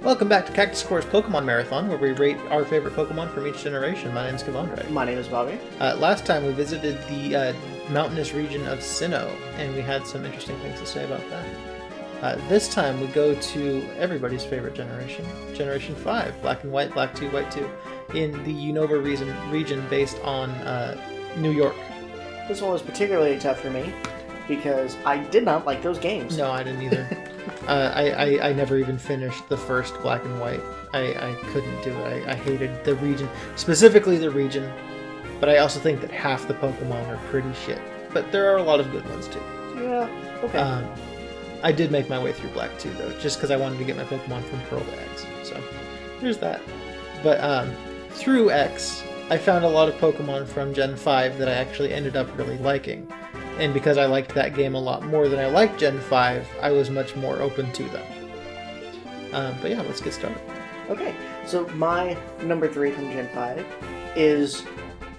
Welcome back to Cactus Core's Pokemon Marathon, where we rate our favorite Pokemon from each generation. My name is Kavandre. My name is Bobby. Last time we visited the mountainous region of Sinnoh, and we had some interesting things to say about that. This time we go to everybody's favorite generation, Generation 5, Black and White, Black 2, White 2, in the Unova region based on New York. This one was particularly tough for me, because I did not like those games. No, I didn't either. I never even finished the first Black and White. I couldn't do it. I hated the region, specifically the region, but I also think that half the Pokemon are pretty shit. But there are a lot of good ones too. Yeah, okay. I did make my way through Black 2 though, just because I wanted to get my Pokemon from Pearl to X. So there's that. But through X, I found a lot of Pokemon from Gen 5 that I actually ended up really liking. And because I liked that game a lot more than I liked Gen 5, I was much more open to them. But yeah, let's get started. Okay, so my number 3 from Gen 5 is,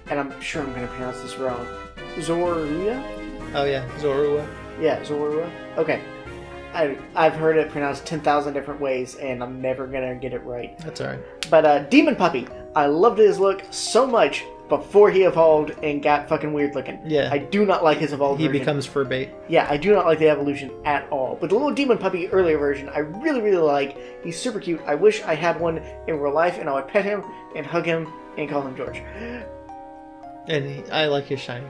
and I'm sure I'm going to pronounce this wrong, Zorua? Oh yeah, Zorua. Yeah, Zorua. Okay. I've heard it pronounced 10,000 different ways, and I'm never going to get it right. That's alright. But Demon Puppy, I loved his look so much before he evolved and got fucking weird looking. Yeah. I do not like his evolved version. He becomes fur bait. Yeah, I do not like the evolution at all. But the little Demon Puppy earlier version, I really, really like. He's super cute. I wish I had one in real life, and I would pet him and hug him and call him George. And I like his shiny.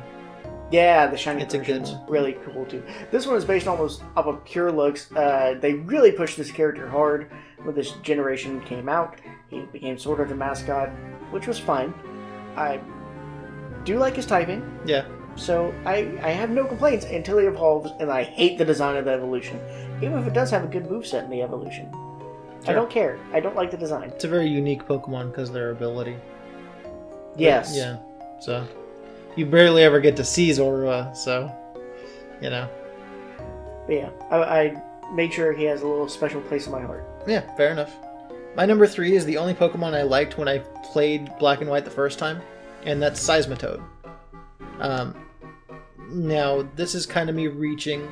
Yeah, the shiny It's a good one. Really cool too. This one is based almost off of pure looks. They really pushed this character hard when this generation came out. He became sort of the mascot, which was fine. I do like his typing. Yeah. So I have no complaints until he evolves, and I hate the design of the evolution. Even if it does have a good moveset in the evolution. Sure. I don't care. I don't like the design. It's a very unique Pokemon because of their ability. Yes. Yeah. So you barely ever get to see Zorua, so you know. But yeah, I made sure he has a little special place in my heart. Yeah, fair enough. My number 3 is the only Pokemon I liked when I played Black and White the first time, and that's Seismitoad. Now, this is kind of me reaching,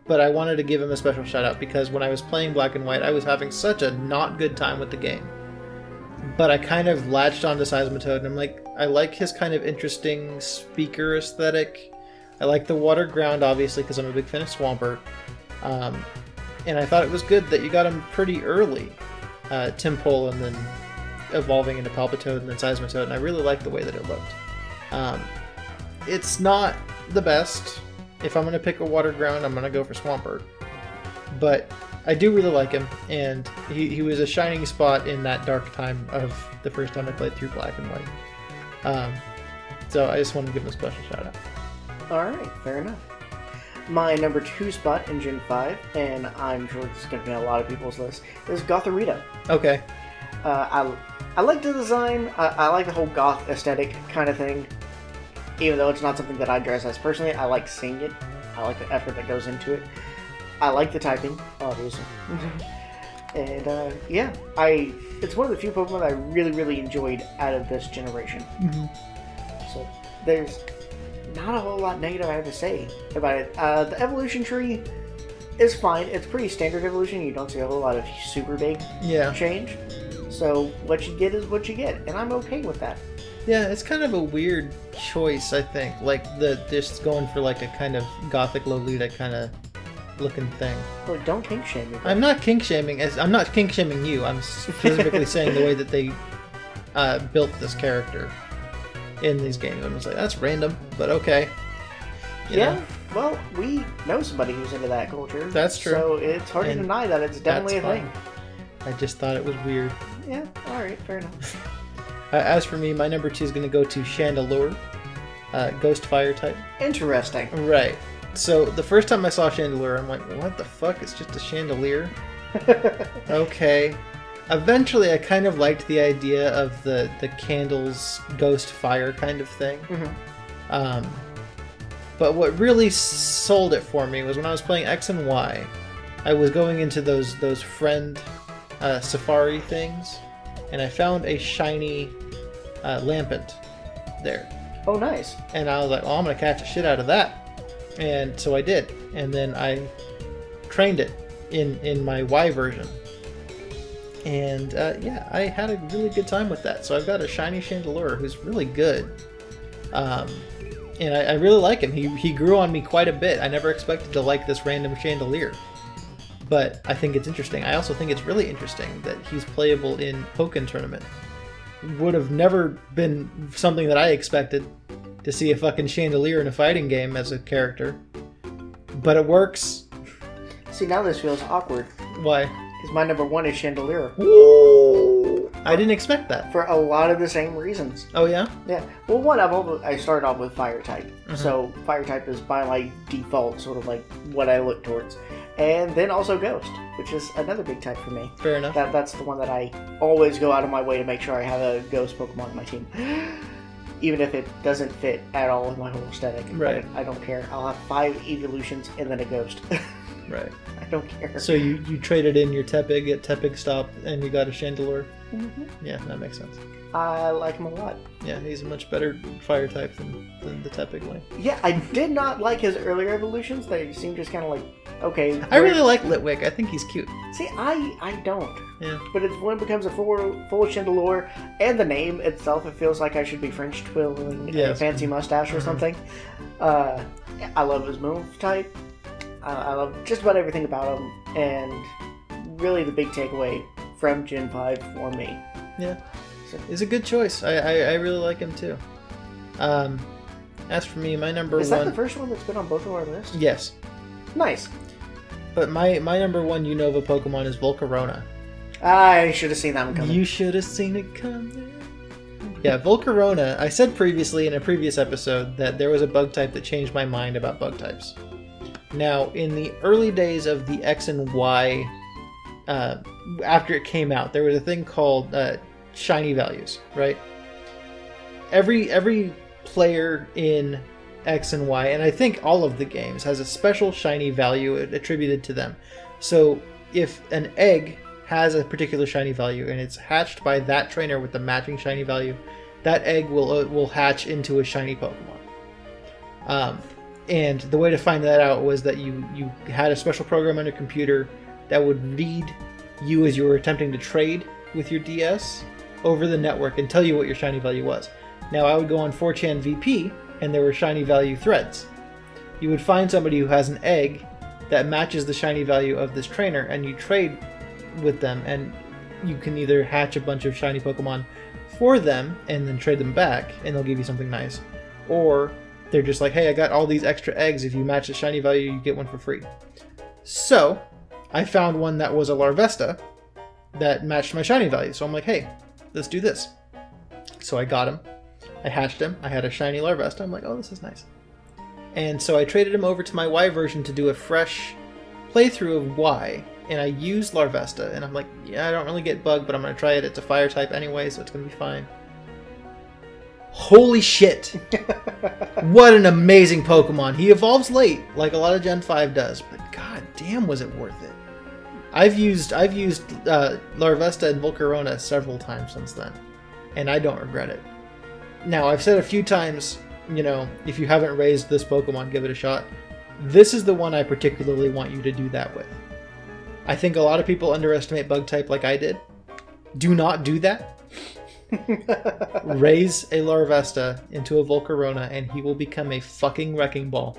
but I wanted to give him a special shout out because when I was playing Black and White, I was having such a not good time with the game. But I kind of latched onto Seismitoad, and I'm like, I like his kind of interesting speaker aesthetic. I like the water ground, obviously, because I'm a big fan of Swampert. And I thought it was good that you got him pretty early. Timpole and then evolving into Palpitoad and then Seismitoad, and I really liked the way that it looked. It's not the best. If I'm going to pick a water ground, I'm going to go for Swampert. But I do really like him, and he was a shining spot in that dark time of the first time I played through Black and White. So I just wanted to give him a special shout out. Alright, fair enough. My number 2 spot in Gen 5, and I'm sure this is going to be on a lot of people's list, is Gothorita. Okay. I like the design. I like the whole goth aesthetic kind of thing. Even though it's not something that I dress as personally, I like seeing it. I like the effort that goes into it. I like the typing, obviously. And yeah, it's one of the few Pokemon I really, really enjoyed out of this generation. Mm-hmm. So there's not a whole lot negative I have to say about it. The evolution tree is fine. It's pretty standard evolution. You don't see a whole lot of super big change. So what you get is what you get, and I'm okay with that. Yeah, it's kind of a weird choice, I think. Like just going for like a kind of gothic Lolita kind of looking thing. Look, don't kink shame me. I'm not kink shaming. I'm not kink shaming you. I'm specifically saying the way that they built this character in these games. I was like, that's random, but okay. You know? Well, we know somebody who's into that culture. That's true. So it's hard to deny that it's definitely a thing. I just thought it was weird. Yeah, alright, fair enough. As for me, my number 2 is going to go to Chandelure, Ghost Fire type. Interesting. Right. So the first time I saw Chandelure, I'm like, what the fuck? It's just a chandelier? Okay. Eventually, I kind of liked the idea of the candles, ghost fire kind of thing. Mm-hmm. But what really sold it for me was when I was playing X and Y, I was going into those friend safari things, and I found a shiny Lampent there. Oh, nice. And I was like, oh, I'm going to catch a shit out of that. And so I did. And then I trained it in my Y version. And yeah, I had a really good time with that. So I've got a shiny Chandelure who's really good. And I really like him. He grew on me quite a bit. I never expected to like this random Chandelier. But I think it's interesting. I also think it's really interesting that he's playable in Pokken Tournament. Would have never been something that I expected to see a fucking Chandelier in a fighting game as a character. But it works. See, now this feels awkward. Why? Because my number 1 is Chandelure. Ooh, I didn't expect that. For a lot of the same reasons. Oh, yeah? Yeah. Well, one, I started off with Fire type. So Fire type is by my default sort of like what I look towards. And then also Ghost, which is another big type for me. Fair enough. That's the one that I always go out of my way to make sure I have a Ghost Pokemon on my team. Even if it doesn't fit at all in my whole aesthetic. Right. I don't care. I'll have 5 evolutions and then a Ghost. Right. I don't care. So you traded in your Tepig at Tepig Stop and you got a Chandelure? Mm-hmm. Yeah, that makes sense. I like him a lot. Yeah, he's a much better fire type than the Tepig way. Yeah, I did not like his earlier evolutions. They seemed just kind of like, okay. I really like Litwick. I think he's cute. See, I don't. Yeah. But it's when it becomes a full Chandelure, and the name itself, it feels like I should be French twirling a fancy mustache or something. I love his move type. I love just about everything about him, and really the big takeaway from Gen 5 for me. Yeah. It's a good choice. I really like him too. As for me, my number 1... Is that the first one that's been on both of our lists? Yes. Nice. But my number 1 Unova Pokemon is Volcarona. I should have seen that one coming. You should have seen it coming. Yeah, Volcarona. I said previously in a previous episode that there was a bug type that changed my mind about bug types. Now, in the early days of the X and Y, after it came out, there was a thing called shiny values, right? Every player in X and Y, and I think all of the games, has a special shiny value attributed to them. So if an egg has a particular shiny value and it's hatched by that trainer with the matching shiny value, that egg will hatch into a shiny Pokemon. And the way to find that out was that you had a special program on your computer that would read you as you were attempting to trade with your DS over the network and tell you what your shiny value was. Now, I would go on 4chan VP, and there were shiny value threads. You would find somebody who has an egg that matches the shiny value of this trainer, and you trade with them, and you can either hatch a bunch of shiny Pokemon for them and then trade them back, and they'll give you something nice. Or they're just like, hey, I got all these extra eggs. If you match the shiny value, you get one for free. So I found one that was a Larvesta that matched my shiny value. So I'm like, hey, let's do this. So I got him. I hatched him. I had a shiny Larvesta. I'm like, oh, this is nice. And so I traded him over to my Y version to do a fresh playthrough of Y. And I used Larvesta. And I'm like, yeah, I don't really get bugged, but I'm going to try it. It's a fire type anyway, so it's going to be fine. Holy shit! What an amazing Pokemon. He evolves late, like a lot of Gen 5 does, but god damn was it worth it. I've used Larvesta and Volcarona several times since then, and I don't regret it. Now, I've said a few times, you know, if you haven't raised this Pokemon, give it a shot. This is the one I particularly want you to do that with. I think a lot of people underestimate bug type like I did. Do not do that. Raise a Larvesta into a Volcarona and he will become a fucking wrecking ball.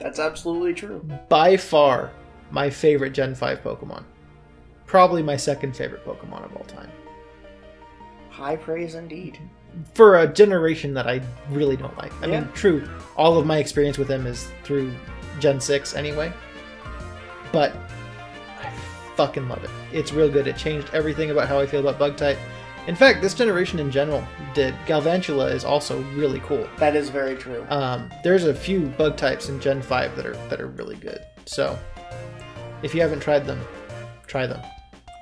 That's absolutely true. By far my favorite Gen 5 Pokemon. Probably my second favorite Pokemon of all time. High praise indeed. For a generation that I really don't like. I mean, true, all of my experience with him is through Gen 6 anyway. But I fucking love it. It's real good. It changed everything about how I feel about bug type. In fact, this generation in general did. Galvantula is also really cool. That is very true. There's a few bug types in Gen 5 that are really good. So, if you haven't tried them, try them.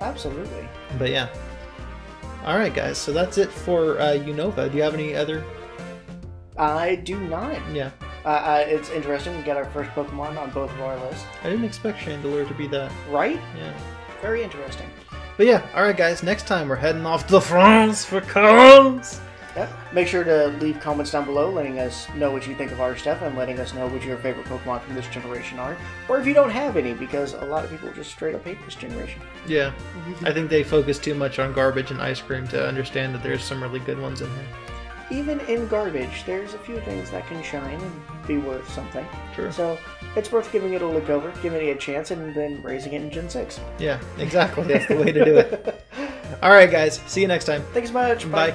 Absolutely. But yeah. Alright guys, so that's it for Unova. Do you have any other? I do not. Yeah. It's interesting. We got our first Pokemon on both of our lists. I didn't expect Chandelure to be that. Right? Yeah. Very interesting. But yeah, alright guys, next time we're heading off to France for cons! Yeah. Make sure to leave comments down below letting us know what you think of our stuff and letting us know what your favorite Pokemon from this generation are. Or if you don't have any, because a lot of people just straight up hate this generation. Yeah. I think they focus too much on garbage and ice cream to understand that there's some really good ones in here. Even in garbage, there's a few things that can shine and be worth something. True. So it's worth giving it a look over, giving it a chance, and then raising it in Gen 6. Yeah, exactly. That's the way to do it. All right, guys. See you next time. Thanks so much. Bye.